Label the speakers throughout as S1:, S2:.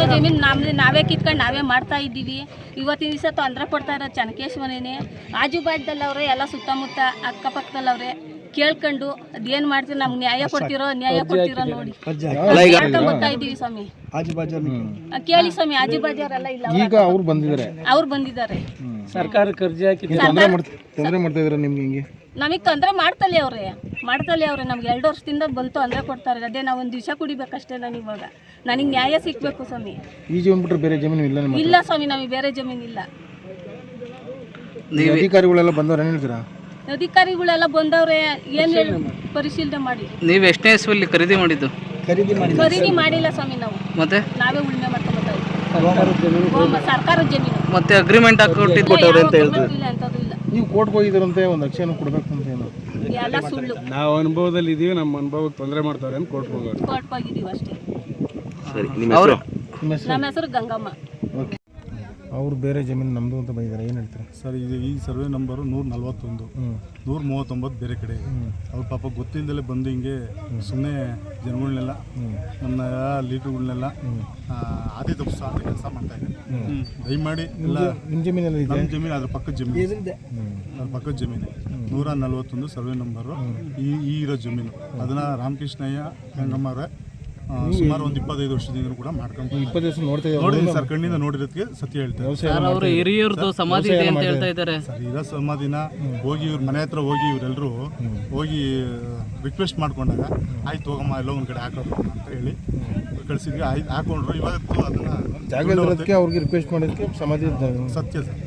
S1: ಸ್ವಂತ ಜಮೀನು ನಮ್ಮದು ನಾವೇ ಕಿತ್ಕೊಂಡು ನಾವೇ ಮಾಡ್ತಾ ಇದ್ದೀವಿ. ಇವತ್ತಿನ ದಿವಸ ತೊಂದರೆ ಕೊಡ್ತಾ ಇರೋ ಚನಕೇಶ್ವರನೇ. ಆಜು ಬಾಜುದಲ್ಲವ್ರೆ, ಎಲ್ಲ ಸುತ್ತಮುತ್ತ ಅಕ್ಕಪಕ್ಕದಲ್ಲವ್ರೆ. ಕೇಳ್ಕೊಂಡು ಅದೇನು ಮಾಡ್ತೀವಿ, ನಮ್ಗೆ ನ್ಯಾಯ ಕೊಡ್ತಿರೋ ನೋಡಿ ಬರ್ತಾ ಇದ್ದೀವಿ ಸ್ವಾಮಿ. ಕೇಳಿ ಸ್ವಾಮಿ, ಆಜು ಬಾಜುವರೆಲ್ಲ ಇಲ್ಲ,
S2: ಈಗ ಅವ್ರು
S1: ಬಂದಿದ್ದಾರೆ.
S2: ಸರ್ಕಾರ ಕರ್ಜಿ ಹಾಕಿ ತೊಂದರೆ ಮಾಡ್ತಾ ಇದ್ದಾರೆ ನಿಮ್ಗೆ. ಹಿಂಗೆ
S1: ನಮಗೆ ತೊಂದರೆ ಮಾಡ್ತಲೇ ಅವ್ರೆ ನಮ್ಗೆ 2 ವರ್ಷದಿಂದ ಬಂತು ತೊಂದರೆ ಕೊಡ್ತಾರೆ. ಅದೇ ನಾವು ಒಂದು ದಿವಸ ಕುಡಿಬೇಕಷ್ಟೇ. ನಾನು ಇವಾಗ ನನಗೆ ನ್ಯಾಯ ಸಿಕ್ಬೇಕು ಸ್ವಾಮಿ.
S2: ಈ ಜಮೀನು ಬಿಟ್ಟರೆ ಬೇರೆ ಜಮೀನು
S1: ಇಲ್ಲ ಸ್ವಾಮಿ, ನಮಗೆ ಬೇರೆ ಜಮೀನು ಇಲ್ಲ.
S2: ಅಧಿಕಾರಿಗಳೆಲ್ಲ ಬಂದವ್ರು ಏನು ಹೇಳ್ತೀರಾ?
S1: ಅಧಿಕಾರಿಗಳೆಲ್ಲ ಬಂದವ್ರೆ, ಏನು ಹೇಳಿ ಪರಿಶೀಲನೆ ಮಾಡಿ.
S3: ನೀವು ಎಷ್ಟನೇ ಇಸ್ವಿಯಲ್ಲಿ ಖರೀದಿ ಮಾಡಿದ್ದು?
S1: ಖರೀದಿ ಮಾಡಿಲ್ಲ ಸ್ವಾಮಿ, ನಾವು
S3: ಮತ್ತೆ
S1: ನಾವೇ ಉಳುಮೆ ಮಾಡ್ಕೊಂಡ್ಬರ್ತಾ ಇದ್ದೀವಿ. ಸರ್ಕಾರದ ಜಮೀನು
S3: ಮತ್ತೆ ಅಗ್ರಿಮೆಂಟ್ ಹಾಕೊಟ್ಟಿದ್ದಾರೆ ಅಂತ ಹೇಳ್ತೀವಿ.
S2: ನೀವು ಕೋರ್ಟ್ಗೆ ಹೋಗಿದ್ದೀರಂತೆ, ಒಂದು ಲಕ್ಷ ಕೊಡಬೇಕು ಅಂತ ಏನು?
S1: ಎಲ್ಲ ಸುಳ್ಳು.
S2: ನಾವು ಅನುಭವದಲ್ಲಿ ಇದೀವಿ, ನಮ್ಮ ಅನುಭವಕ್ಕೆ ತೊಂದರೆ ಮಾಡ್ತಾರೆ ಅಂತ ಕೋರ್ಟ್ಗೆ
S1: ಹೋಗಿದ್ದೀವಿ ಅಷ್ಟೇ.
S2: ನಿಮ್ಮ
S1: ಹೆಸರು ಗಂಗಮ್ಮ.
S2: ಓಕೆ, ಅವ್ರು ಬೇರೆ ಜಮೀನು ನಮ್ಮದು ಅಂತ ಬಂದಿದ್ದಾರೆ, ಏನು ಹೇಳ್ತಾರೆ
S4: ಸರ್? ಇದು ಈ ಸರ್ವೆ ನಂಬರು 141, 139 ಬೇರೆ ಕಡೆ. ಅವ್ರ ಪಾಪ ಗೊತ್ತಿಲ್ಲದಲ್ಲೇ ಬಂದು ಹಿಂಗೆ ಸುಮ್ಮನೆ ಜನಗಳನ್ನೆಲ್ಲ, ನಮ್ಮ ಲೀಡರ್ಗಳನ್ನೆಲ್ಲ ಆದಿ ತಪ್ಪಿಸೋ ಅಂತ ಕೆಲಸ ಮಾಡ್ತಾ ಇದ್ದಾರೆ. ದಯಮಾಡಿ ಎಲ್ಲ
S2: ನಿಮ್ಮ ಜಮೀನಲ್ಲಿ
S4: ನಮ್ಮ ಜಮೀನು, ಅದ್ರ ಪಕ್ಕದ ಜಮೀನು, ಅದ್ರ ಪಕ್ಕದ ಜಮೀನು 141 ಸರ್ವೆ ನಂಬರು ಈ ಇರೋ ಜಮೀನು. ಅದನ್ನು ರಾಮಕೃಷ್ಣಯ್ಯ ಗಂಗಮ್ಮವ್ರೆ ಸುಮಾರು ಒಂದು 25 ವರ್ಷದಿಂದ ಕೂಡ ಮಾಡ್ಕೊಂಡು
S2: 20 ವರ್ಷ
S4: ನೋಡಿದ್ದೀನಿ ಸರ್, ಕಣ್ಣಿಂದ ನೋಡಿರೋದಕ್ಕೆ ಸತ್ಯ ಹೇಳ್ತಾರೆ.
S3: ಅವರು ಹಿರಿಯರದು ಸಮಾಧಿ ಇದೆ ಅಂತ ಹೇಳ್ತಾ ಇದ್ದಾರೆ
S4: ಸರ್. ಇರೋ ಸಮಾಧಿನ ಹೋಗಿ ಇವ್ರ ಮನೆ ಹತ್ರ ಹೋಗಿ ಇವರೆಲ್ಲರೂ ಹೋಗಿ ರಿಕ್ವೆಸ್ಟ್ ಮಾಡ್ಕೊಂಡಾಗ ಆಯ್ತು ಹೋಗಮ್ಮ ಎಲ್ಲೋ ಒಂದು ಕಡೆ ಹಾಕೋಣ ಅಂತ ಹೇಳಿ ಕಳಿಸಿದ್ವಿ. ಆಯ್ತು ಹಾಕೊಂಡ್ರು. ಇವತ್ತು ಅದನ್ನ
S2: ಜಾಗಕ್ಕೆ ಅವ್ರಿಗೆ ರಿಕ್ವೆಸ್ಟ್ ಮಾಡಿದ್ದಕ್ಕೆ ಸಮಾಧಿ
S4: ಸತ್ಯ ಸರ್.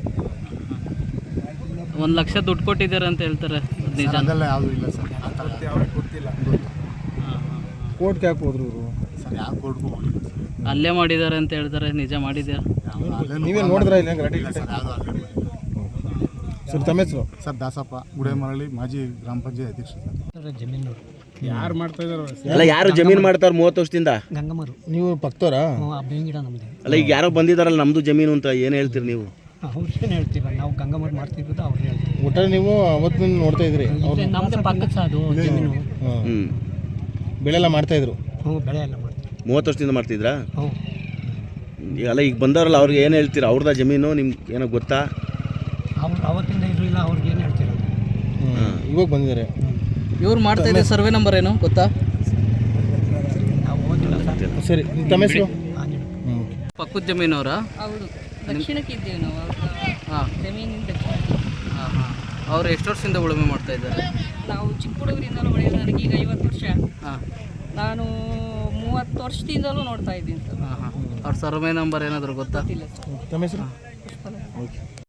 S3: 1 ಲಕ್ಷ ದುಡ್ಡು ಕೊಟ್ಟಿದ್ದಾರೆ ಅಂತ ಹೇಳ್ತಾರೆ.
S4: ಅದೆಲ್ಲ ಯಾವುದೂ ಇಲ್ಲ ಸರ್, ಆ ಥರ ಗೊತ್ತಿಲ್ಲ.
S2: ಕೋರ್ಟ್ಗೆ ಯಾಕೆ ಹೋದ್ರು ಇವರು?
S4: ಸರ್ ಯಾವ ಕೋರ್ಟ್ಗೂ ಹೋಗಿಲ್ಲ ಸರ್.
S3: ಅಲ್ಲೇ ಮಾಡಿದ್ದಾರೆ ಅಂತ ಹೇಳ್ತಾರೆ. ನಿಜ ಮಾಡಿದ್ದಾರೆ?
S2: ನೀವೇ ನೋಡಿದ್ರ? ಇಲ್ಲ ಗಲಾಟೆ
S4: ಸರ್, ಯಾವುದು ಅಲ್ಲೇ
S2: ಸರ್. ತಮ್ಮ ಹೆಸರು?
S4: ಸರ್ ದಾಸಪ್ಪ, ಗುಡೇಮರಳಿ, ಮಾಜಿ ಗ್ರಾಮ ಪಂಚಾಯತ್ ಅಧ್ಯಕ್ಷ ಸರ್.
S5: ಜಮೀನು
S2: ಯಾರು ಮಾಡ್ತಾ ಇದಾರೆ?
S6: ಅಲ್ಲ, ಯಾರು ಜಮೀನು ಮಾಡ್ತಾರೆ 30 ವರ್ಷದಿಂದ?
S5: ಗಂಗಮ್ಮರು.
S2: ನೀವು ಪಕ್ತವರಾ?
S5: ಬೇವಿನ ಗಿಡ ನಮ್ಮದೇ.
S6: ಅಲ್ಲ, ಈಗ ಯಾರೋ ಬಂದಿದ್ದಾರಲ್ಲ ನಮ್ಮದು ಜಮೀನು ಅಂತ, ಏನು ಹೇಳ್ತೀರಿ ನೀವು?
S5: ಅವ್ರೇನು ಹೇಳ್ತೀವಿ, ನಾವು ಗಂಗಮ್ಮರು ಮಾಡ್ತಿರೋದು ಅವ್ರು ಹೇಳ್ತೀವಿ.
S2: ಒಟ್ಟಾರೆ ನೀವು ಅವತ್ತು ನೋಡ್ತಾ ಇದ್ರಿ?
S5: ನಮ್ಮದೇ ಪಕ್ಕದ ಸಹ ಅದು ಜಮೀನು.
S2: ಬೆಳೆ ಎಲ್ಲ ಮಾಡ್ತಾ ಇದ್ರು?
S5: ಬೆಳೆ ಎಲ್ಲ ಮಾಡ್ತೀವಿ.
S6: 30 ವರ್ಷದಿಂದ ಮಾಡ್ತಿದ್ರಾ? ಅಲ್ಲ, ಈಗ ಬಂದವರಲ್ಲ ಅವ್ರಿಗೆ ಏನು ಹೇಳ್ತೀರಾ? ಅವ್ರದ್ದು ಜಮೀನು ನಿಮ್ಗೆ ಏನೋ ಗೊತ್ತಾ?
S5: ಅವ್ರು ಅವತ್ತಿಂದ ಇರಲಿಲ್ಲ, ಅವ್ರಿಗೆ ಏನು ಹೇಳ್ತೀರಾ?
S2: ಇವಾಗ ಬಂದಿದ್ದಾರೆ.
S3: ಇವ್ರು ಮಾಡ್ತಾ ಇದ್ದಾರೆ. ಸರ್ವೆ ನಂಬರ್ ಏನು ಗೊತ್ತಾ?
S5: ನಾವು ಓದಿಲ್ಲ ಸರ್.
S2: ಸರಿ, ತಮ್ಮ ಹೆಸರು?
S3: ಪಕ್ಕದ ಜಮೀನವರ?
S1: ಹೌದು, ದಕ್ಷಿಣಕ್ಕಿದ್ದೀವಿ ನಾವು.
S3: ಹಾಂ,
S1: ಜಮೀನಿನ ದಕ್ಷಿಣ.
S3: ಹಾಂ ಹಾಂ. ಅವ್ರು ಎಷ್ಟು ವರ್ಷದಿಂದ ಉಳುಮೆ ಮಾಡ್ತಾ ಇದ್ದಾರೆ?
S1: ನಾವು ಚಿಕ್ಕ ಹುಡುಗರಿಂದಲೂ ಬೆಳೆಯೋದು. ನನಗೀಗ 50 ವರ್ಷ.
S3: ಹಾಂ,
S1: ನಾನು 30 ವರ್ಷದಿಂದಲೂ ನೋಡ್ತಾ ಇದ್ದೀನಿ ಸರ್.
S3: ಹಾಂ ಹಾಂ. ಅವ್ರ ಸರ್ವೆ ನಂಬರ್ ಏನಾದರೂ ಗೊತ್ತಾ?
S1: ಇಲ್ಲ ಸರ್.
S2: ತಮ್ಮ ಹೆಸರು?